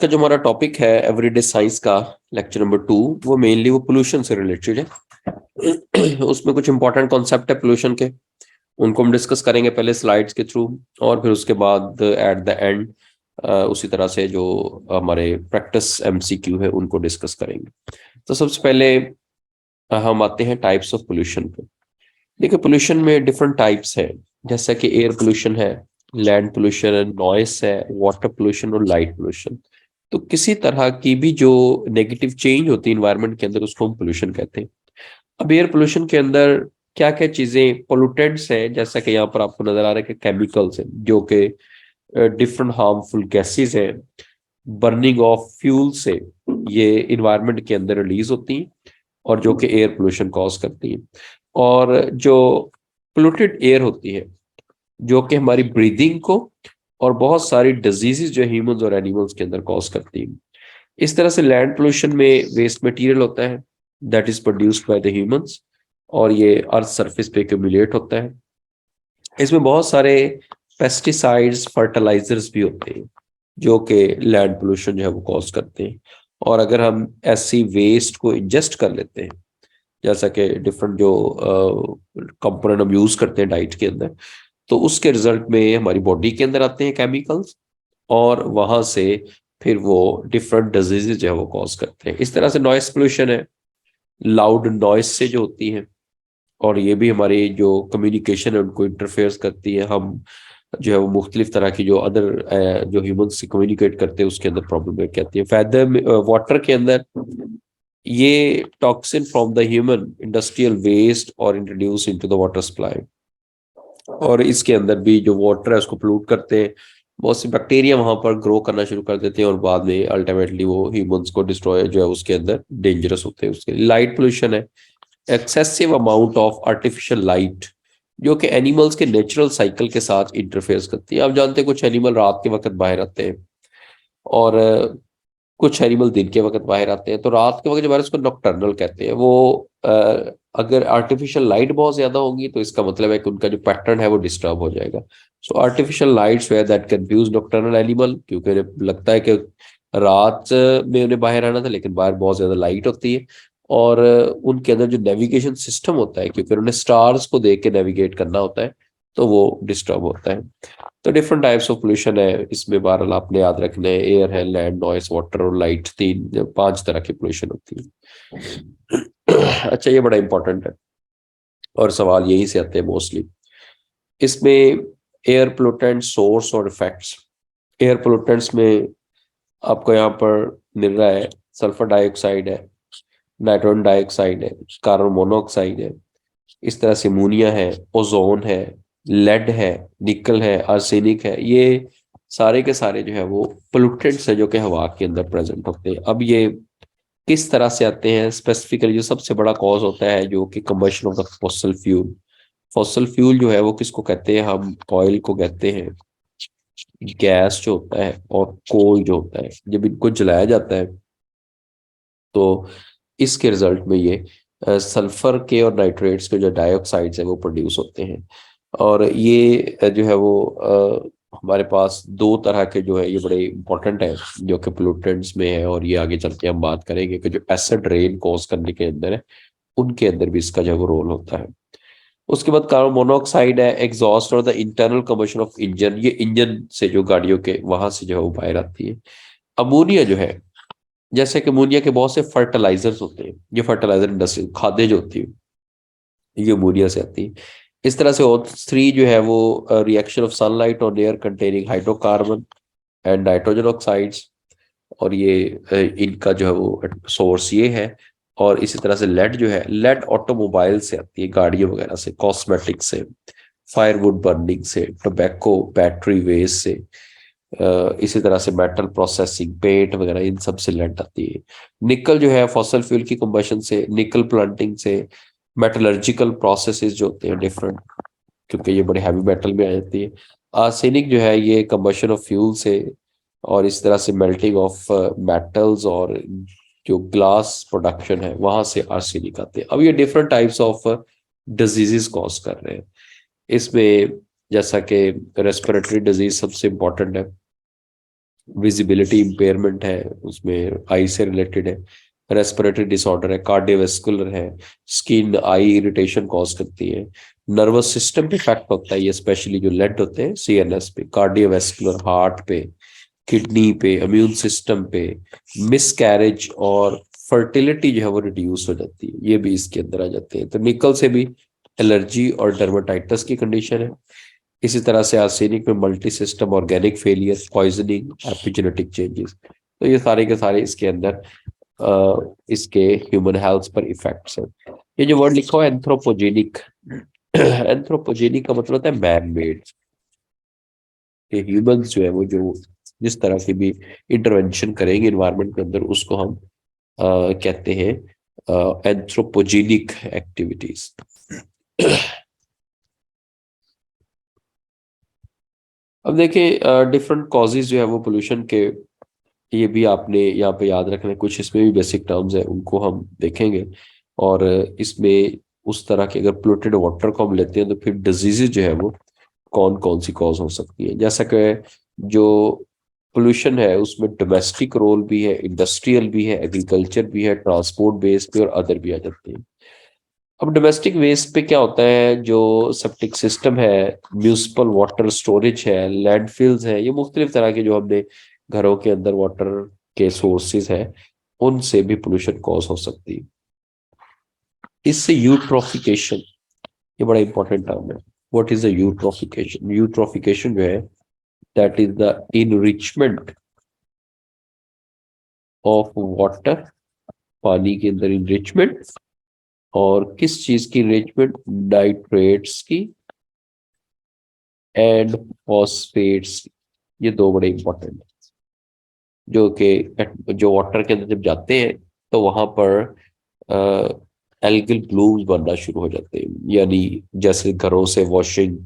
का जो हमारा टॉपिक है एवरीडे साइंस का लेक्चर नंबर 2 वो मेनली वो पोल्यूशन से रिलेटेड है। उसमें कुछ इंपॉर्टेंट कॉन्सेप्ट है पोल्यूशन के, उनको हम डिस्कस करेंगे पहले स्लाइड्स के थ्रू, और फिर उसके बाद एट द एंड उसी तरह से जो हमारे प्रैक्टिस एमसीक्यू है उनको डिस्कस करेंगे। तो सबसे पहले हम आते हैं टाइप्स ऑफ पोल्यूशन पे। देखिए पोल्यूशन में डिफरेंट टाइप्स है, जैसा कि एयर पोल्यूशन है, लैंड पोल्यूशन है, नॉइस है, वाटर पोल्यूशन और लाइट पोल्यूशन। तो किसी तरह की भी जो नेगेटिव चेंज होती है इन्वायरमेंट के अंदर उसको हम पोल्यूशन कहते हैं। अब एयर पोल्यूशन के अंदर क्या क्या चीजें पोल्यूटेंट्स है, जैसा कि यहाँ पर आपको नजर आ रहा है कि केमिकल्स है जो कि डिफरेंट हार्मफुल गैसेस है, बर्निंग ऑफ फ्यूल से ये इन्वायरमेंट के अंदर रिलीज होती हैं और जो कि एयर पोल्यूशन कॉज करती है। और जो पोल्यूटेड एयर होती है जो कि हमारी ब्रीदिंग को और बहुत सारी डिजीजेस जो ह्यूमंस और एनिमल्स के अंदर कॉज करती है। इस तरह से लैंड पोल्यूशन में वेस्ट मटेरियल होता है that is produced by the humans और ये अर्थ सरफेस पे एक्यूमुलेट होता है। इसमें बहुत सारे पेस्टिसाइड्स फर्टिलाइजर्स भी होते हैं जो कि लैंड पोल्यूशन जो है वो कॉज करते हैं। और अगर हम ऐसी वेस्ट को इंजेस्ट कर लेते हैं, जैसा कि डिफरेंट जो कंपोनेंट हम यूज करते हैं डाइट के अंदर, तो उसके रिजल्ट में हमारी बॉडी के अंदर आते हैं केमिकल्स और वहां से फिर वो डिफरेंट डिजीजेज जो है वो कॉज करते हैं। इस तरह से नॉइस पोल्यूशन है, लाउड नॉइस से जो होती है, और ये भी हमारी जो कम्युनिकेशन है उनको इंटरफेयर करती है। हम जो है वो मुख्तलिफ तरह की जो अदर जो ह्यूमन से कम्युनिकेट करते हैं उसके अंदर प्रॉब्लम कहती है। फैदर वाटर के अंदर ये toxin from the human industrial waste और introduce into the water supply, और इसके अंदर भी जो वाटर है उसको पोल्यूट करते हैं। बहुत सी बैक्टीरिया वहां पर ग्रो करना शुरू कर देते हैं और बाद में अल्टीमेटली वो ह्यूमंस को डिस्ट्रॉय जो है उसके अंदर डेंजरस होते हैं। उसके लाइट पोल्यूशन है, excessive amount of artificial light जो कि एनिमल्स के नेचुरल साइकिल के साथ इंटरफेयर करती है। आप जानते हैं कुछ एनिमल रात के वक्त बाहर आते हैं और कुछ एनिमल दिन के वक्त बाहर आते हैं। तो रात के वक्त जो है उसको नॉकटर्नल कहते हैं। वो अगर आर्टिफिशियल लाइट बहुत ज्यादा होगी तो इसका मतलब है कि उनका जो पैटर्न है वो डिस्टर्ब हो जाएगा। So artificial lights where that confuse nocturnal animal, क्योंकि लगता है कि रात में उन्हें बाहर आना था लेकिन बाहर बहुत ज्यादा लाइट होती है। और उनके अंदर जो नेविगेशन सिस्टम होता है, क्योंकि उन्हें स्टार्स को देख के नेविगेट करना होता है, तो वो डिस्टर्ब होता है। तो डिफरेंट टाइप्स ऑफ पोल्यूशन है इसमें, बहरहाल आपने याद रखना है एयर है, लैंड, नॉइस, वाटर और लाइट, 5 तरह की पोल्यूशन होती है। अच्छा, ये बड़ा इंपॉर्टेंट है और सवाल यहीं से आते हैं मोस्टली। इसमें एयर पोल्यूटेंट सोर्स और इफेक्ट्स। एयर पोल्यूटेंट्स में आपको यहाँ पर मिल रहा है सल्फर डाइऑक्साइड है, नाइट्रोजन डाइऑक्साइड है, कार्बन मोनोऑक्साइड है, इस तरह से अमोनिया है, ओजोन है, लेड है, निकल है, आर्सेनिक है। ये सारे के सारे जो है वो पोल्यूटेंट्स है जो कि हवा के अंदर प्रेजेंट होते हैं। अब ये किस तरह से आते हैं स्पेसिफिकली, जो सबसे बड़ा कॉज होता है जो कि combustion of the fossil fuel. Fossil fuel जो है वो किसको कहते हैं, हम ऑयल को कहते हैं, गैस जो होता है और कोल जो होता है, जब इनको जलाया जाता है तो इसके रिजल्ट में ये सल्फर के और नाइट्रेट्स के जो डाइऑक्साइड्स है वो प्रोड्यूस होते हैं। और ये जो है वो हमारे पास 2 तरह के जो है ये बड़े इंपॉर्टेंट है जो कि पोल्यूटेंट्स में है, और ये आगे चल के हम बात करेंगे कि जो एसिड रेन कॉज करने के अंदर है उनके अंदर भी इसका जो है वो रोल होता है। उसके बाद कार्बन मोनोऑक्साइड है, एग्जॉस्ट और the internal combustion of engine, ये इंजन से जो गाड़ियों के वहां से जो है वो बाहर आती है। अमोनिया जो है, जैसे कि अमोनिया के बहुत से फर्टिलाइजर्स होते हैं, ये फर्टिलाइजर इंडस्ट्री खाद्य जो होती है ये अमोनिया से आती है। इस तरह से O3 जो है वो रिएक्शन ऑफ सनलाइट और air containing hydrocarbon and nitrogen oxides, और ये इनका जो है वो सोर्स ये है। और इसी तरह से लेड जो है, लेड ऑटोमोबाइल से आती है, गाड़ियों वगैरह से, कॉस्मेटिक से, फायरवुड बर्निंग से, टोबैको, बैटरी वेस्ट से, इसी तरह से मेटल प्रोसेसिंग, पेंट वगैरह, इन सब से लेड आती है। निकल जो है फॉसल फ्यूल की कंबशन से, निकल प्लांटिंग से, मेटलर्जिकल प्रोसेसेस जो होते हैं डिफरेंट, क्योंकि ये बड़े हैवी मेटल में आ जाती है। आर्सेनिक जो है ये कंबशन ऑफ फ्यूल से, और इस तरह से मेल्टिंग ऑफ मेटल्स और जो ग्लास प्रोडक्शन है वहां से आर्सेनिक आते हैं। अब ये different types of diseases cause कर रहे हैं इसमें, जैसा कि रेस्पिरेटरी डिजीज सबसे इंपॉर्टेंट है, विजिबिलिटी इम्पेयरमेंट है, उसमें आई से रिलेटेड है, रेस्पिरेटरी डिसऑर्डर है, कार्डियोवैस्कुलर है, स्किन आई इरिटेशन कॉज करती है, नर्वस सिस्टम पे इफेक्ट होता है, ये स्पेशली जो लेड होते हैं सीएनएस पे, कार्डियोवैस्कुलर हार्ट पे, किडनी पे, इम्यून सिस्टम पे, मिसकैरेज और फर्टिलिटी जो है वो रिड्यूस हो जाती है, ये भी इसके अंदर आ जाते हैं। तो निकल से भी एलर्जी और डर्माटाइटिस की कंडीशन है। इसी तरह से आर्सेनिक में multi system organic failure, poisoning, epigenetic changes, तो ये सारे के सारे इसके अंदर इसके ह्यूमन हेल्थ पर इफेक्ट्स हैं। ये जो वर्ड लिखा हुआ है एंथ्रोपोजेनिक, एंथ्रोपोजेनिक का मतलब होता है मैन मेड। ये ह्यूमंस जो है वो जो जिस तरह की भी इंटरवेंशन करेंगे इन्वायरमेंट के अंदर, उसको हम कहते हैं एंथ्रोपोजेनिक एक्टिविटीज। अब देखिए डिफरेंट कॉजेज जो है वो पोल्यूशन के, ये भी आपने यहाँ पे याद रखना है, कुछ इसमें भी बेसिक टर्म्स है उनको हम देखेंगे। और इसमें उस तरह के अगर पोल्यूटेड वाटर को हम लेते हैं तो फिर डिजीजेज जो है वो कौन कौन सी कॉज हो सकती है। जैसा कि जो पोल्यूशन है उसमें डोमेस्टिक रोल भी है, इंडस्ट्रियल भी है, एग्रीकल्चर भी है, ट्रांसपोर्ट बेस्ड भी और अदर भी आ जाते हैं। अब डोमेस्टिक वेस्ट पे क्या होता है, जो सेप्टिक सिस्टम है, म्यूनिसिपल वाटर स्टोरेज है, लैंडफिल्स है, ये मुख्तलिफ तरह के जो हमने घरों के अंदर वाटर के सोर्सेज है, उनसे भी पोल्यूशन कॉज हो सकती है। इससे यूट्रोफिकेशन, ये बड़ा इंपॉर्टेंट टर्म है। What is the eutrophication? Eutrophication जो है that is the enrichment of water, पानी के अंदर इनरिचमेंट, और किस चीज की इनरिचमेंट? नाइट्रेट्स की एंड फॉस्फेट्स। ये दो बड़े इंपॉर्टेंट है, जो कि जो वाटर के अंदर जब जाते हैं तो वहां पर एल्गल ब्लूम्स बनना शुरू हो जाते हैं। यानी जैसे घरों से वॉशिंग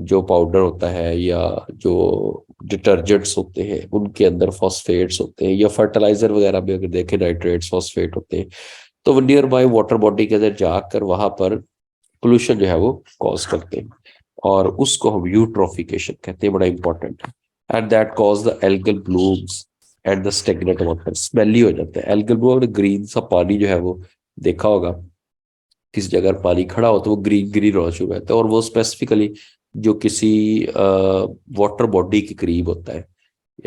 जो पाउडर होता है या जो डिटर्जेंट्स होते हैं उनके अंदर फॉस्फेट्स होते हैं, या फर्टिलाइजर वगैरह भी अगर देखें नाइट्रेट्स फॉस्फेट होते हैं, तो वो नियर बाय वाटर बॉडी के अंदर जाकर वहां पर पोल्यूशन जो है वो कॉज करते हैं, और उसको हम यूट्रोफिकेशन कहते हैं, बड़ा इंपॉर्टेंट है। And that cause the algal blooms and the stagnant water, smelly हो जाता है एल्गल ब्लूम और ग्रीन सा पानी जो है वो, देखा होगा किसी जगह पानी खड़ा हो तो वो ग्रीन ग्रीन होना शुरू रहता है, और वो स्पेसिफिकली जो किसी वाटर बॉडी के करीब होता है,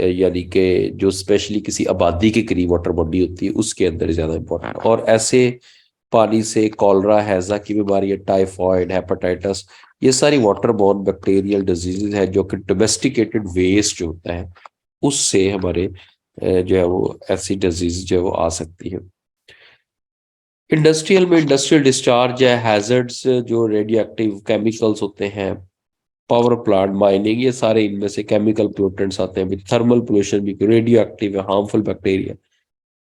यानी कि जो स्पेशली किसी आबादी के करीब वाटर बॉडी होती है उसके अंदर ज्यादा इंपॉर्टेंट। और ऐसे पानी से कॉलरा, हैजा की बीमारी, टाइफॉइड, हेपेटाइटिस, ये सारी वाटर बॉर्न बैक्टीरियल डिजीजेज है जो कि डोमेस्टिकेटेड वेस्ट जो होता है उससे हमारे जो है वो ऐसी डिजीज जो है वो आ सकती है। इंडस्ट्रियल में इंडस्ट्रियल डिस्चार्ज है, हैजर्ड्स जो रेडियो एक्टिव केमिकल्स होते हैं, पावर प्लांट, माइनिंग, ये सारे इनमें से केमिकल पोल्यूटेंट्स आते हैं। थर्मल पोल्यूशन भी रेडियो एक्टिव है, हार्मफुल बैक्टीरिया,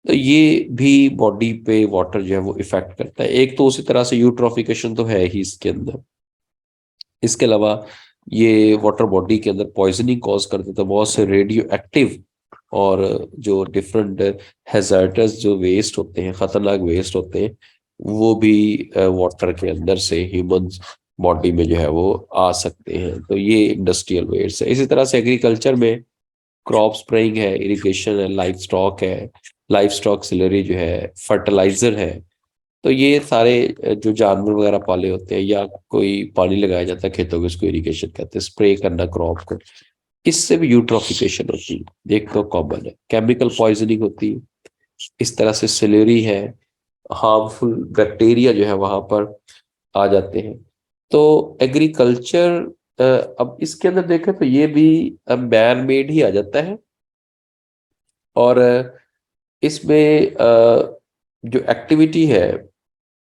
तो ये भी बॉडी पे वाटर जो है वो इफेक्ट करता है। एक तो उसी तरह से यूट्रोफिकेशन तो है ही इसके अंदर, इसके अलावा ये वाटर बॉडी के अंदर पॉइजनिंग कॉज कर देता है। बहुत से रेडियो एक्टिव और जो डिफरेंट हैजार्डस जो वेस्ट होते हैं, खतरनाक वेस्ट होते हैं, वो भी वाटर के अंदर से ह्यूमन बॉडी में जो है वो आ सकते हैं। तो ये इंडस्ट्रियल वेस्ट है। इसी तरह से एग्रीकल्चर में क्रॉप स्प्रेइंग है, इरिगेशन है, लाइफ स्टॉक है, लाइफ स्टॉक सिलरी जो है, फर्टिलाइजर है, तो ये सारे जो जानवर वगैरह पाले होते हैं या कोई पानी लगाया जाता है खेतों में, उसको इरिगेशन कहते हैं, स्प्रे करना क्रॉप को, इससे भी यूट्रोफिकेशन होती है। एक तो कॉमन है, केमिकल पॉइजनिंग होती है, इस तरह से सिलेरी है, हार्मफुल बैक्टीरिया जो है वहां पर आ जाते हैं। तो एग्रीकल्चर, अब इसके अंदर देखें तो ये भी मैन मेड ही आ जाता है। और इसमें जो एक्टिविटी है,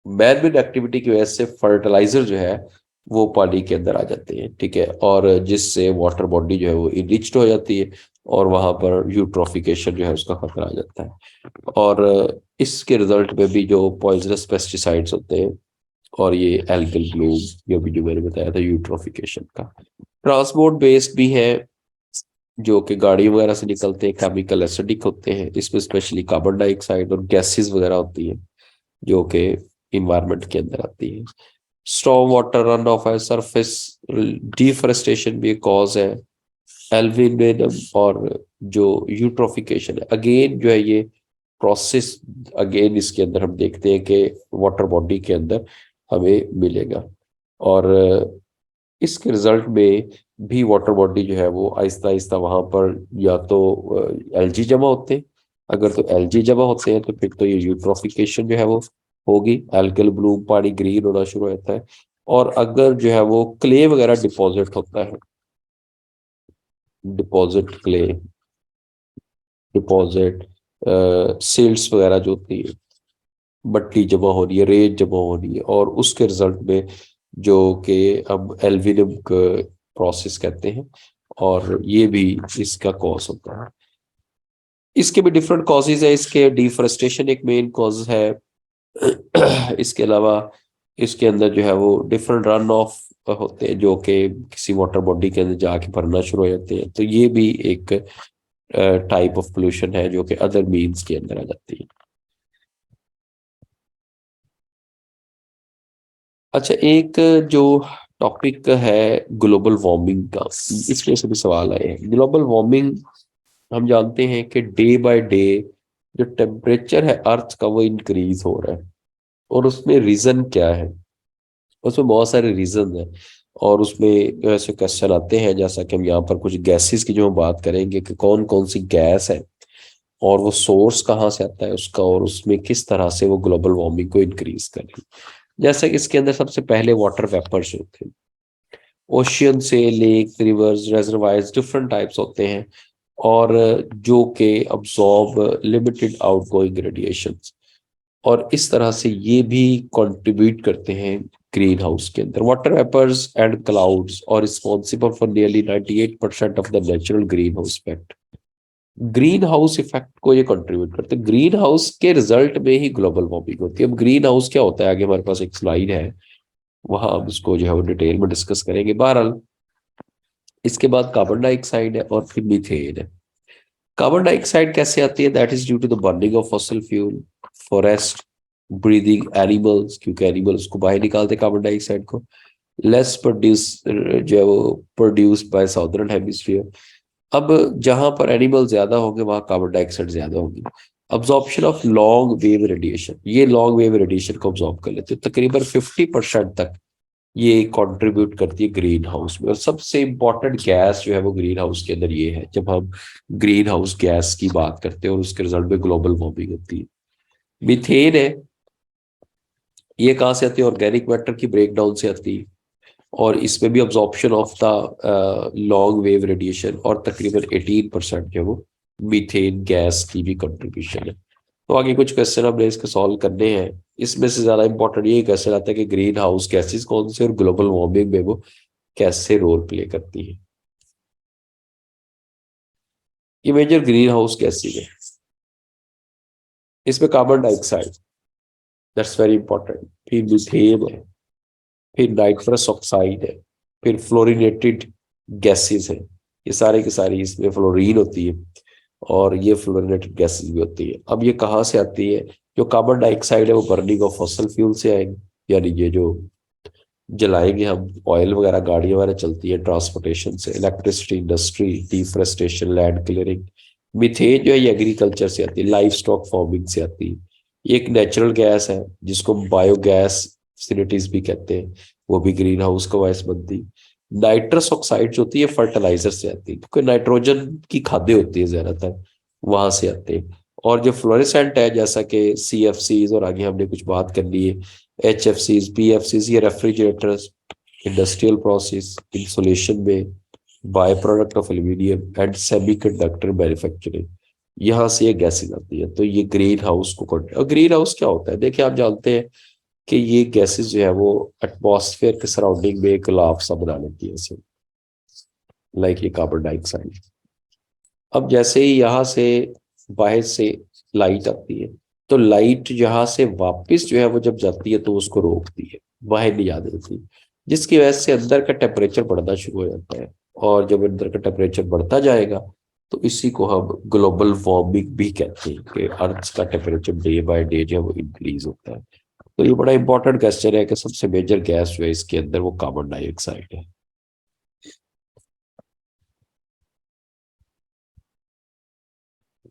मैन मेड एक्टिविटी की वजह से फर्टिलाइजर जो है वो पानी के अंदर आ जाते हैं, ठीक है, और जिससे वाटर बॉडी जो है वो इनरिच्ड हो जाती है, और वहां पर यूट्रोफिकेशन जो है उसका खतरा आ जाता है। और इसके रिजल्ट में भी जो पॉइजनस पेस्टिसाइड्स होते हैं और ये एल्गल ब्लूम, ये भी जो मैंने बताया था यूट्रोफिकेशन का। ट्रांसपोर्ट बेस्ड भी है, जो कि गाड़ी वगैरह से निकलते हैं, केमिकल एसिडिक होते हैं, इसमें स्पेशली कार्बन डाइऑक्साइड और गैसेस वगैरह होती है जो कि इन्वायरमेंट के अंदर आती है। स्टॉर्म वाटर रन ऑफ है, सरफेस डिफोरेस्टेशन भी एक कॉज है, एल्विनियम और जो यूट्रोफिकेशन है, अगेन जो है ये प्रोसेस, अगेन इसके अंदर हम देखते हैं कि वाटर बॉडी के अंदर हमें मिलेगा। और इसके रिजल्ट में भी वाटर बॉडी जो है वो आहिस्ता आहिस्ता वहां पर या तो एलजी जमा होते हैं, अगर तो एलजी जमा होते हैं तो फिर तो ये यूट्रोफिकेशन जो है वो होगी, एल्गल ब्लूम पानी ग्रीन होना शुरू हो जाता है। और अगर जो है वो क्ले वगैरह डिपॉजिट होता है, डिपॉजिट क्ले, डिपॉजिट सिल्ट्स वगैरह जो होती है, मट्टी जमा हो रही है, रेत जमा हो रही है, और उसके रिजल्ट में जो कि हम एल्विनम प्रोसेस कहते हैं, और ये भी इसका कॉज होता है। इसके भी डिफरेंट कॉजेज है, इसके डिफोरेस्टेशन एक मेन कॉज है। इसके अलावा इसके अंदर जो है वो डिफरेंट रन ऑफ होते हैं जो कि किसी वाटर बॉडी के अंदर जाके भरना शुरू हो जाते हैं, तो ये भी एक टाइप ऑफ पोल्यूशन है जो कि अदर मीन्स के अंदर आ जाती है। अच्छा, एक जो टॉपिक है ग्लोबल वार्मिंग का, इसमें से भी सवाल आए हैं। ग्लोबल वार्मिंग, हम जानते हैं कि डे बाय डे जो टेम्परेचर है अर्थ का वो इंक्रीज हो रहा है, और उसमें रीजन क्या है? उसमें बहुत सारे रीजन हैं, और उसमें ऐसे क्वेश्चन आते हैं, जैसा कि हम यहाँ पर कुछ गैसेस की जो हम बात करेंगे कि कौन कौन सी गैस है और वो सोर्स कहाँ से आता है उसका, और उसमें किस तरह से वो ग्लोबल वार्मिंग को इंक्रीज कर रही है। जैसे कि इसके अंदर सबसे पहले वाटर वेपर्स होते हैं, ओशियन से lake, reverse, reservoirs, different types होते हैं, और जो कि अब्सॉर्ब लिमिटेड आउटगोइंग रेडिएशन, और इस तरह से ये भी कंट्रीब्यूट करते हैं ग्रीन हाउस के अंदर। वाटर वेपर्स एंड क्लाउड्स और responsible for nearly 98% of the natural green house effect. Green house effect को ये कंट्रीब्यूट करते हैं, ग्रीन हाउस के रिजल्ट में ही ग्लोबल वार्मिंग होती है। अब ग्रीन हाउस क्या होता है, आगे हमारे पास एक स्लाइड है, वहां हम इसको जो है वो डिटेल में डिस्कस करेंगे। बहरहाल इसके बाद कार्बन डाइऑक्साइड है और फिर मीथेन है। कार्बन डाइऑक्साइड कैसे आती है? That is due to the burning of fossil fuel, forest, breathing animals, क्योंकि एनिमल्स को बाहर निकालते कार्बन डाइऑक्साइड को, लेस प्रोड्यूस जो है वो प्रोड्यूस बाय साउदर्न हेमिस्फीयर। अब जहां पर एनिमल ज्यादा होंगे वहां कार्बन डाइऑक्साइड ज्यादा होगी। Absorption of long wave radiation, ये लॉन्ग वेव रेडिएशन को अब्जॉर्ब कर लेते हैं, तकरीबन 50% तक ये कंट्रीब्यूट करती है ग्रीन हाउस में। और सबसे इंपॉर्टेंट गैस जो है वो ग्रीन हाउस के अंदर ये है, जब हम ग्रीन हाउस गैस की बात करते हैं और उसके रिजल्ट में ग्लोबल वार्मिंग होती है। मीथेन है, ये कहाँ से आती है? ऑर्गेनिक मैटर की ब्रेकडाउन से आती है, और इसमें भी absorption of the long wave radiation, और तकरीबन 18% जो वो मीथेन गैस की भी कंट्रीब्यूशन है। तो आगे कुछ क्वेश्चन हमने इसके सॉल्व करने हैं। इसमें से ज्यादा इंपॉर्टेंट ये क्वेश्चन आता है कि ग्रीन हाउस गैसेस कौन से और ग्लोबल वार्मिंग में वो कैसे रोल प्ले करती है। ये मेजर ग्रीन हाउस गैसेज है, इसमें carbon dioxide, that's very important, फिर मीथेन है, फिर नाइट्रस ऑक्साइड है, फिर फ्लोरिनेटेड गैसेस है, ये सारे की सारी इसमें फ्लोरीन होती है, और ये फ्लोरिनेटेड गैसेस भी होती है। अब ये कहाँ से आती है? जो कार्बन डाइऑक्साइड है वो बर्निंग ऑफ फॉसिल फ्यूल से आएंगे, यानी ये जो जलाएंगे हम, ऑयल वगैरह, गाड़ियां वगैरह चलती है ट्रांसपोर्टेशन से, electricity, industry, deforestation, land clearing. Methane जो है ये एग्रीकल्चर से आती है, लाइफ स्टॉक फार्मिंग से आती है। ये एक नेचुरल गैस है जिसको बायोगैस फैसिलिटीज भी कहते हैं, वो भी ग्रीन हाउस का वॉइस बनती है। नाइट्रस ऑक्साइड जो होती है फर्टिलाइजर से आती है, क्योंकि नाइट्रोजन की खादें होती है ज्यादातर, वहां से आते हैं। और जो फ्लोरेसेंट है, जैसा कि CFCs, और आगे हमने कुछ बात कर ली है, HFCs, PFCs, ये रेफ्रिजरेटर्स, इंडस्ट्रियल प्रोसेस, इंसुलेशन में, by product of aluminium and semiconductor manufacturing, यहाँ से ये गैसेज आती है। तो ये ग्रीन हाउस को और ग्रीन हाउस क्या होता है? देखिए, आप जानते हैं कि ये गैसेज जो है वो एटमॉस्फेयर के सराउंडिंग में एक लाफ सा बना लेती है, लाइक ये कार्बन डाइऑक्साइड। अब जैसे ही यहाँ से बाहर से लाइट आती है, तो लाइट यहाँ से वापस जो है वो जब जाती है तो उसको रोकती है, बाहर नहीं आने देती, जिसकी वजह से अंदर का टेम्परेचर बढ़ना शुरू हो जाता है। और जब अंदर का टेम्परेचर बढ़ता जाएगा तो इसी को हम ग्लोबल वार्मिंग भी कहते हैं, कि अर्थ का टेम्परेचर डे बाय डे जो है वो इंक्रीज होता है। तो ये बड़ा इंपॉर्टेंट क्वेश्चन है कि सबसे मेजर गैस जो है इसके अंदर वो कार्बन डाइऑक्साइड है।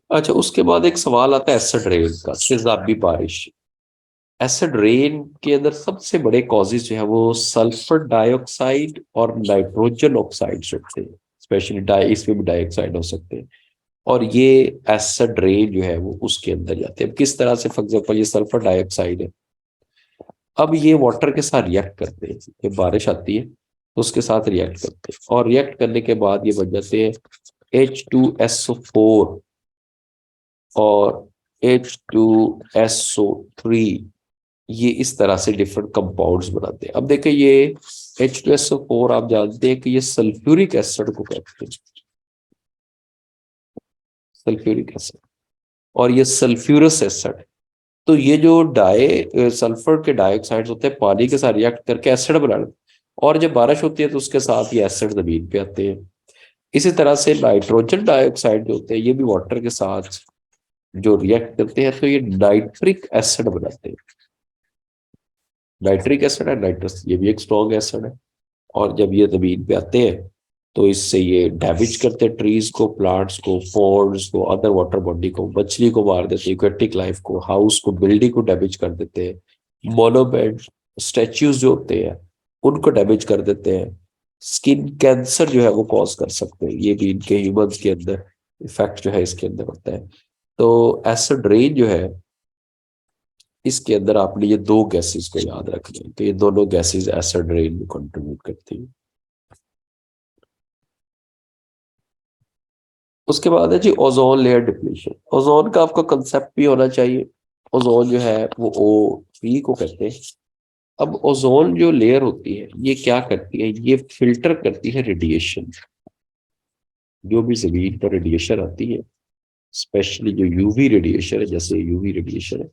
अच्छा, उसके बाद एक सवाल आता है एसिड रेन का, तेजाबी बारिश। एसिड रेन के अंदर सबसे बड़े कॉजेज जो है वो सल्फर डाइऑक्साइड और नाइट्रोजन ऑक्साइड होते हैं, स्पेशली इसमें भी डाइऑक्साइड हो सकते हैं। और ये एसिड रेन जो है वो उसके अंदर जाते हैं। अब किस तरह से, फॉर एग्जाम्पल ये सल्फर डाइऑक्साइड है, अब ये वाटर के साथ रिएक्ट करते हैं, जब बारिश आती है तो उसके साथ रिएक्ट करते हैं, और रिएक्ट करने के बाद ये बन जाते हैं H2SO4 और H2SO3। ये इस तरह से डिफरेंट कंपाउंड्स बनाते हैं। अब देखिए ये H2SO4 आप जानते हैं कि ये सल्फ्यूरिक एसिड को कहते हैं, सल्फ्यूरिक एसिड, और ये सल्फ्यूरस एसिड। तो ये जो सल्फर के डाइऑक्साइड होते हैं पानी के साथ रिएक्ट करके एसिड बना लेते हैं, और जब बारिश होती है तो उसके साथ ये एसिड जमीन पे आते हैं। इसी तरह से नाइट्रोजन डाइऑक्साइड जो होते हैं ये भी वाटर के साथ जो रिएक्ट करते हैं तो ये नाइट्रिक एसिड बनाते हैं। नाइट्रिक एसिड है, नाइट्रस, ये भी एक स्ट्रॉन्ग एसिड है। और जब ये जमीन पे आते हैं तो इससे ये डैमेज करते हैं ट्रीज को, प्लांट्स को, पॉन्ड्स को, अदर वाटर बॉडी को, मछली को मार देते हैं, एक्वेटिक लाइफ को, हाउस को, बिल्डिंग को डैमेज कर देते हैं, मोन्यूमेंट, स्टैच्यूज जो होते हैं उनको डैमेज कर देते हैं, स्किन कैंसर जो है वो कॉज कर सकते हैं। ये भी इनके ह्यूमंस के अंदर इफेक्ट जो है इसके अंदर होता है। तो एसिड रेन जो है इसके अंदर आपने ये दो गैसेस को याद रखना है, तो ये दोनों गैसेस एसिड रेन में कंट्रीब्यूट करती हैं। उसके बाद है जी ओजोन लेयर डिप्लीशन। ओजोन का आपका कंसेप्ट भी होना चाहिए। ओजोन जो है वो O3 को कहते हैं। अब ओजोन जो लेयर होती है ये क्या करती है, ये फिल्टर करती है रेडिएशन। जो भी जमीन पर रेडिएशन आती है, स्पेशली जो यूवी रेडिएशन है, जैसे यूवी रेडिएशन है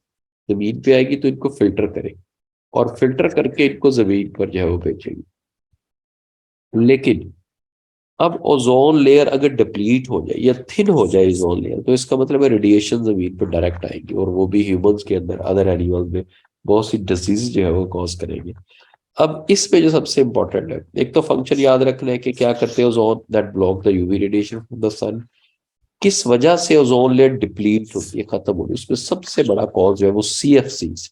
जमीन पे आएगी तो इनको फिल्टर करेगी, और फिल्टर करके इनको जमीन पर जो है वो भेजेगी। लेकिन अब ओजोन लेयर अगर डिप्लीट हो जाए या थिन हो जाए ओजोन लेयर, तो इसका मतलब है रेडिएशन जमीन पर डायरेक्ट आएंगे, और वो भी ह्यूमंस के अंदर, अदर एनिमल्स में बहुत सी डिजीज जो है वो कॉज करेंगे। अब इसमें जो सबसे इंपॉर्टेंट है, एक तो फंक्शन याद रखना है कि क्या करते हैं ozone, that block the UV radiation from the sun. किस वजह से ओजोन लेयर डिप्लीट होती है, खत्म होती है, उसमें सबसे बड़ा कॉज जो है वो CFC,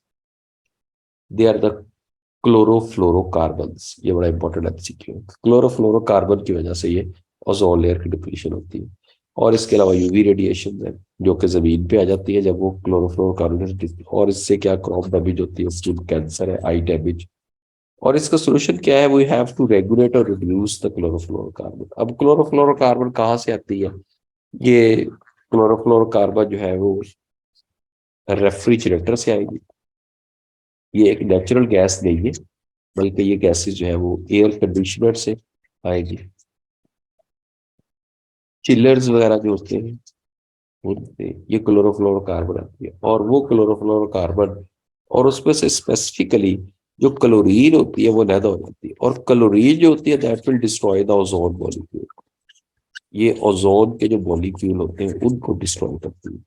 they are the chlorofluorocarbons. ये बड़ा इंपॉर्टेंट एमसीक्यू है। क्लोरोफ्लोरोकार्बन की वजह से ये ओजोन लेयर की डिप्लीशन होती है। और इसके अलावा यूवी रेडिएशन है जो कि जमीन पे आ जाती है जब वो क्लोरोफ्लोरोकार्बन, और इससे क्या क्रॉप डैमेज होती है, स्किन कैंसर है, आई डैमेज। और इसका सोल्यूशन क्या है, वी हैव टू रेगुलेट और रिड्यूस द क्लोरोफ्लोरोकार्बन। अब क्लोरोफ्लोरोकार्बन कहाँ से आती है, ये क्लोरोफ्लोरोकार्बन जो है वो रेफ्रिजरेटर से आएगी। ये एक नेचुरल गैस नहीं है, बल्कि ये गैसेज जो है वो एयर कंडीशनर से आएगी। चिलर्स वगैरह जो होते हैं उनसे ये क्लोरोफ्लोरोकार्बन आती है, और वो क्लोरोफ्लोरोकार्बन, और उसमें से स्पेसिफिकली जो क्लोरीन होती है वो पैदा हो जाती है, और क्लोरीन जो होती है that will destroy the ozone molecule. ये ओजोन के जो मॉलिक्यूल होते हैं उनको डिस्ट्रॉय करती है,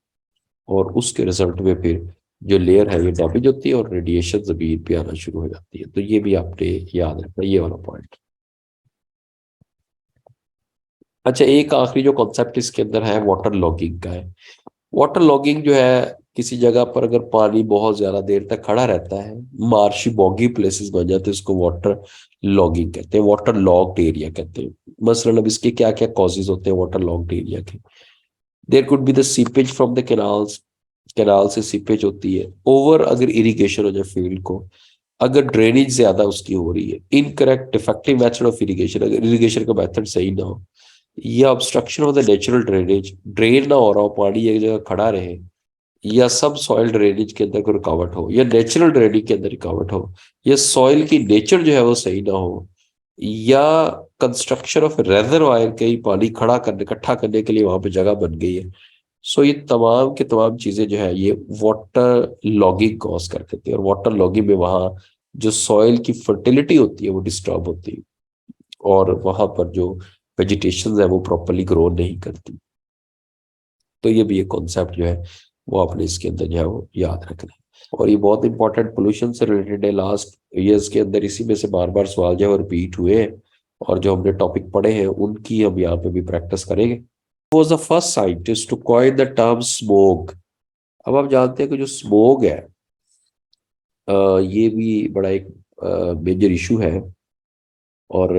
और उसके रिजल्ट में फिर जो लेयर है ये डैमेज होती है और रेडिएशन जमीन पे आना शुरू हो जाती है। तो ये भी आपने याद रखना, ये वाला पॉइंट। अच्छा, एक आखिरी जो कॉन्सेप्ट इसके अंदर है वाटर लॉगिंग का है। वाटर लॉगिंग जो है, किसी जगह पर अगर पानी बहुत ज्यादा देर तक खड़ा रहता है, मार्शी बॉगी प्लेसेस बन जाते हैं, उसको वाटर लॉगिंग कहते हैं, वाटर लॉग्ड एरिया कहते हैं। मसलन अब इसके क्या क्या कॉजेज होते हैं वाटर लॉग्ड एरिया के। There could be the seepage from the canals, canal से सीपेज होती है। ओवर अगर इरिगेशन हो जाए फील्ड को, अगर ड्रेनेज ज्यादा उसकी हो रही है, incorrect defective method of irrigation, अगर इरिगेशन का मेथड सही ना हो, या obstruction of the natural drainage, drain ना हो रहा हो, पानी एक जगह खड़ा रहे, या सब सॉइल ड्रेनेज के अंदर कोई रुकावट हो, या नेचुरल ड्रेनेज के अंदर रुकावट हो, या सॉइल की नेचर जो है वो सही ना हो, या कंस्ट्रक्शन ऑफ रेजरवायर, कहीं पानी खड़ा करने, इकट्ठा करने के लिए वहां पे जगह बन गई है। सो ये तमाम के तमाम चीजें जो है ये वाटर लॉगिंग कॉज कर देती है, और वाटर लॉगिंग में वहाँ जो सॉइल की फर्टिलिटी होती है वो डिस्टर्ब होती है, और वहां पर जो वेजिटेशन है वो प्रॉपरली ग्रो नहीं करती। तो ये भी एक कॉन्सेप्ट जो है वो आपने इसके अंदर जो है वो याद रखना है। और ये बहुत इंपॉर्टेंट पोल्यूशन से रिलेटेड है। लास्ट ईयर्स के अंदर इसी में से बार बार सवाल जो है रिपीट हुए हैं, और जो हमने टॉपिक पढ़े हैं उनकी हम यहाँ पे भी प्रैक्टिस करेंगे। was the first scientist to coin the term smog? अब आप जानते हैं कि जो स्मोग है ये भी बड़ा एक मेजर इशू है और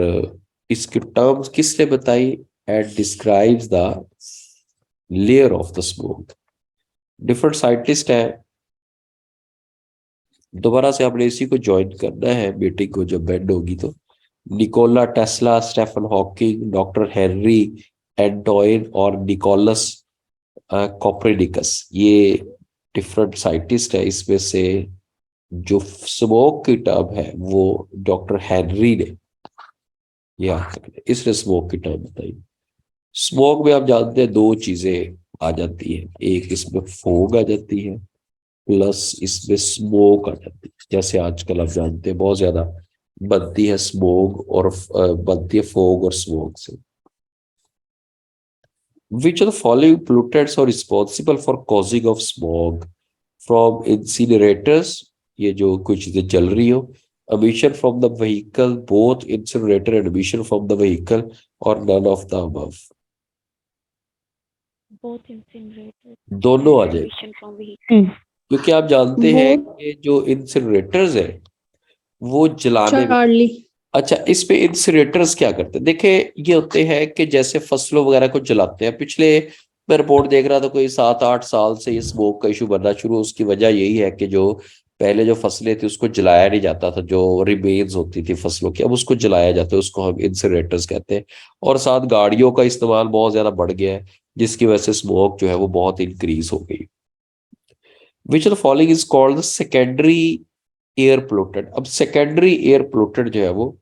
इसके टर्म्स किसने बताई? And describes the layer of the smoke. Different scientist है, दोबारा से आपने इसी को ज्वाइन करना है मीटिंग को जब बैंड होगी तो। Nikola Tesla, Stephen Hawking, doctor Henry Antoine और निकोलस कोपरनिकस, ये डिफरेंट साइंटिस्ट है। इसमें से जो स्मोक की टर्म है वो डॉक्टर हेनरी ने, इसने स्मोक की टर्म बताई। स्मोक में आप जानते हैं दो चीजें आ जाती है, एक इसमें फोग आ जाती है प्लस इसमें स्मोक आ जाती है। जैसे आजकल आप जानते हैं बहुत ज्यादा बनती है स्मोक और बनती है फोग और स्मोक से। Which of the following pollutants are responsible for causing of smog? From incinerators, ये जो कोई चीजें जल रही हो, emission from the vehicle, both incinerator and emission from the vehicle, or none of the above? both incinerators दोनों आ and जाए, emission from vehicle. क्योंकि आप जानते हैं कि जो इंसिनरेटर्स है वो जलाने में। चार्ली अच्छा, इस पे इंसिनरेटर्स क्या करते हैं? देखिए ये होते हैं कि जैसे फसलों वगैरह को जलाते हैं। पिछले मैं रिपोर्ट देख रहा था, कोई 7-8 साल से ये स्मोक का इशू बनना शुरू। उसकी वजह यही है कि जो पहले जो फसलें थी उसको जलाया नहीं जाता था, जो रिमेन्स होती थी फसलों की, अब उसको जलाया जाता है, उसको हम इंसिनरेटर्स कहते हैं। और साथ गाड़ियों का इस्तेमाल बहुत ज्यादा बढ़ गया है जिसकी वजह से स्मोक जो है वो बहुत इंक्रीज हो गई। विच of the following is called the secondary air pollutant? अब सेकेंडरी एयर पोल्यूटेंट जो है वो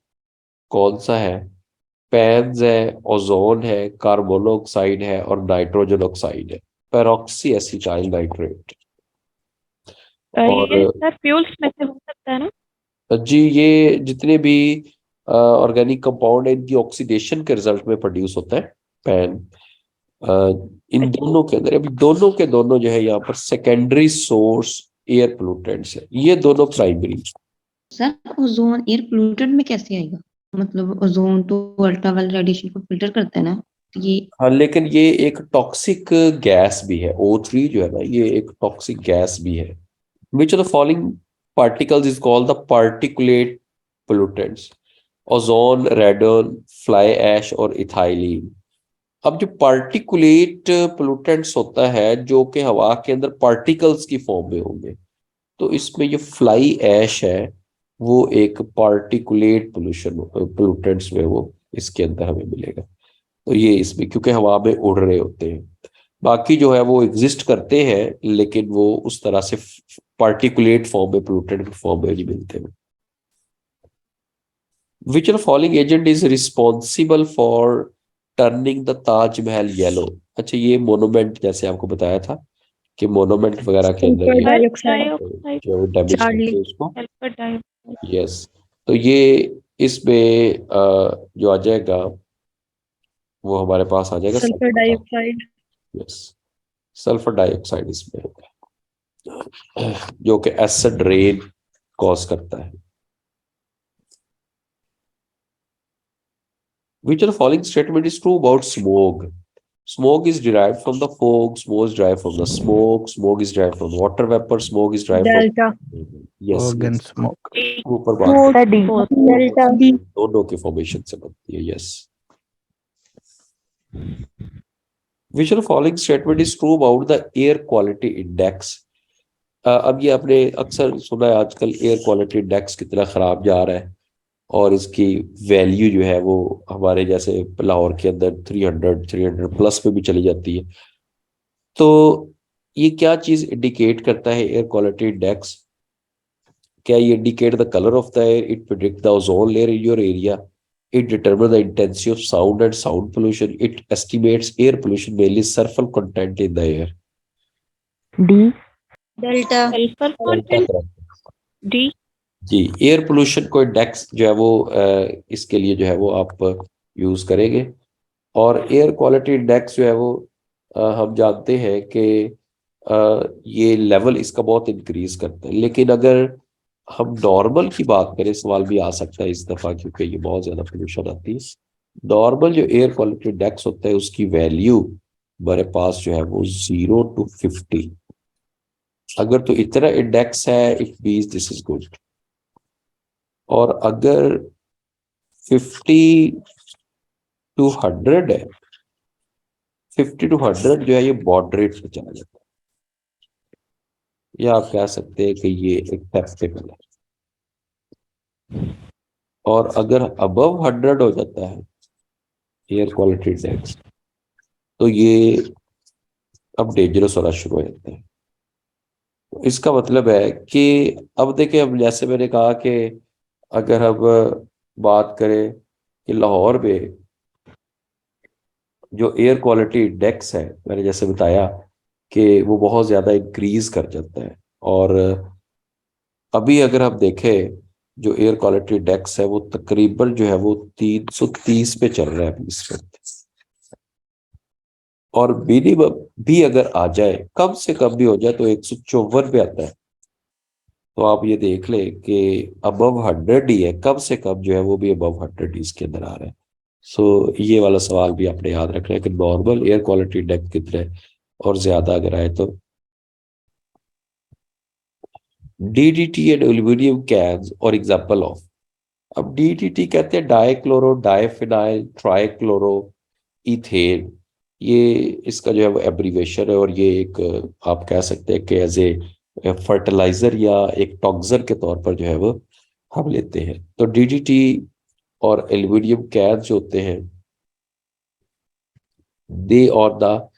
कौन सा है? पैंस है, ओजोन है, कार्बन ऑक्साइड है और नाइट्रोजन ऑक्साइड है, पेरोक्सी एसिटाइल नाइट्रेट। और ये सर फ्यूल्स में से हो सकता है ना? जी, ये जितने भी ऑर्गेनिक कंपाउंड है इनकी ऑक्सीडेशन के रिजल्ट में प्रोड्यूस होता है पैन। इन दोनों के अंदर, अभी दोनों के दोनों जो है यहाँ पर सेकेंडरी सोर्स एयर पोल्यूटेंट्स है, ये दोनों primary. Sir ozone air pollutant में कैसे आएगा? मतलब ओजोन तो अल्ट्रावायलेट रेडिएशन को फिल्टर करता है ना, तो ये हाँ, लेकिन ये एक टॉक्सिक गैस भी है। O3 जो है ना, ये एक टॉक्सिक गैस भी है। Which of the following particles is called the particulate pollutants? Ozone, radon, fly ash और इथाइलिन। अब जो पार्टिकुलेट पोल्यूटेंट्स होता है जो कि हवा के अंदर पार्टिकल्स की फॉर्म में होंगे, तो इसमें जो फ्लाई ऐश है वो एक पार्टिकुलेट पोल्यूटेंट्स में वो इसके अंदर हमें मिलेगा। तो ये इसमें क्योंकि हवा में उड़ रहे होते हैं, बाकी जो है वो एग्जिस्ट करते हैं लेकिन वो उस तरह से पार्टिकुलेट फॉर्म में, पोल्यूटेंट फॉर्म में नहीं मिलते हैं। Which of following agent is responsible for turning the Taj Mahal yellow? अच्छा, ये मोनूमेंट जैसे आपको बताया था कि मोनूमेंट वगैरह के अंदर सल्फर ये डाइऑक्साइड, जो वो डैमेज करते हैं उसको। Sulphur dioxide. यस, तो ये इसमें जो आ जाएगा वो हमारे पास आ जाएगा sulphur dioxide. Yes, sulphur dioxide इसमें होगा जो कि एसिड रेन कॉज करता है। Which of the following statement is true about smoke? Smoke is derived from the fog, smoke is derived from the smoke, smoke is derived from water vapor, smoke is derived delta from yes, Organ yes. smoke. ऊपर बात delta दोनों के formation से बनती है। Yes. Which of the following statement is true about the air quality index? अब ये आपने अक्सर सुना है आजकल एयर क्वालिटी इंडेक्स कितना खराब जा रहा है और इसकी वैल्यू जो है वो हमारे जैसे लाहौर के अंदर 300 प्लस पे भी चली जाती है। तो ये क्या चीज इंडिकेट करता है एयर क्वालिटी इंडेक्स? क्या ये indicate the colour of the air? It predict the ozone layer in your area, it determine the intensity of sound and sound pollution, it estimates air pollution mainly sulphur content in the air. D delta sulphur content D. जी, air pollution को index जो है वो इसके लिए जो है वो आप यूज करेंगे। और एयर क्वालिटी इंडेक्स जो है वो हम जानते हैं कि ये लेवल इसका बहुत इंक्रीज करता है। लेकिन अगर हम नॉर्मल की बात करें, सवाल भी आ सकता है इस दफा क्योंकि ये बहुत ज्यादा पोल्यूशन आती है। नॉर्मल जो एयर क्वालिटी इंडेक्स होता है उसकी वैल्यू हमारे पास जो है वो 0 to 50, अगर तो इतना इंडेक्स है it means this is good, और अगर 50 to 100 है, 50 to 100 जो है ये मॉडरेट पे चला जाता है, या आप कह सकते हैं कि ये एक्सेप्टेबल है। और अगर अबव 100 हो जाता है एयर क्वालिटी इंडेक्स, तो ये अब डेंजरस होना शुरू हो जाता है। तो इसका मतलब है कि अब देखिए, अब जैसे मैंने कहा कि अगर हम बात करें कि लाहौर में जो एयर क्वालिटी इंडेक्स है, मैंने जैसे बताया कि वो बहुत ज़्यादा इंक्रीज कर जाता है, और अभी अगर आप देखें जो एयर क्वालिटी इंडेक्स है वो तकरीबन जो है वो 330 पे चल रहा है अभी इस वक्त, और मिनिमम भी अगर आ जाए, कम से कम भी हो जाए तो 154 पे आता है। तो आप ये देख लें कि अबव 100 ही है, कम से कम जो है वो भी अबव 100 इसके अंदर आ रहा है। सो ये वाला सवाल भी आपने याद रखना है कि नॉर्मल एयर क्वालिटी इंडेक्स कितना है, और ज्यादा अगर आए तो डीडीटी एंड एल्यूमिनियम कैन्स और एग्जांपल ऑफ। अब डीडीटी कहते हैं डाइक्लोरो डाइफिनाइल ट्राइक्लोरो इथेन, ये इसका जो है वो एब्रीवेशन है, और ये एक आप कह सकते हैं कि एज ए फर्टिलाइजर या एक टॉक्सर के तौर पर जो है वो हम लेते हैं। तो डीडीटी और एल्यूमिनियम कैन्स जो होते हैं, they are the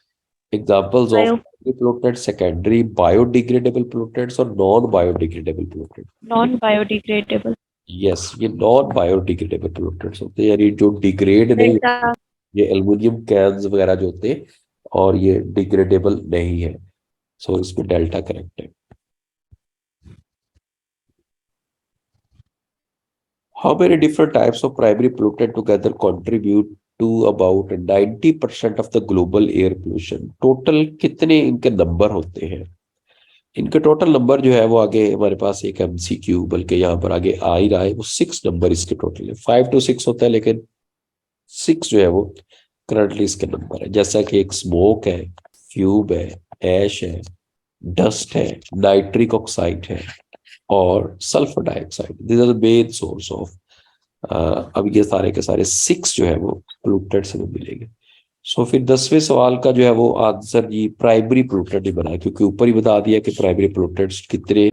examples of pollutants, secondary biodegradable pollutants और non biodegradable pollutants. non-biodegradable. Yes, ये नॉन बायोडिग्रेडेबल पोllutants होते हैं, यानी जो डिग्रेड नहीं, Delta. ये एल्युमिनियम कैन्स वगैरह जो होते हैं, और ये डिग्रेडेबल नहीं है। सो इसमें डेल्टा करेक्ट है। How many different types of primary pollutant together contribute to about 90% of the global air pollution? Total कितने इनके नंबर होते हैं? इनके टोटल नंबर जो है वो आगे हमारे पास एक MCQ, बल्कि यहाँ पर आगे आ ही रहा है, वो 6 नंबर इसके टोटल है। 5 to 6 होता है, लेकिन 6 जो है वो करंटली इसके नंबर है। जैसा कि एक स्मोक है, फ्यूम है, ऐश है, डस्ट है, नाइट्रिक ऑक्साइड है, और sulphur dioxide. This are the main source of, अब ये सारे के सारे 6 जो है वो पोllutants से मिलेंगे। सो फिर 10वें सवाल का जो है वो आंसर ये प्राइमरी पोllutants ही बना है, क्योंकि ऊपर ही बता दिया कि प्राइमरी पोllutants कितने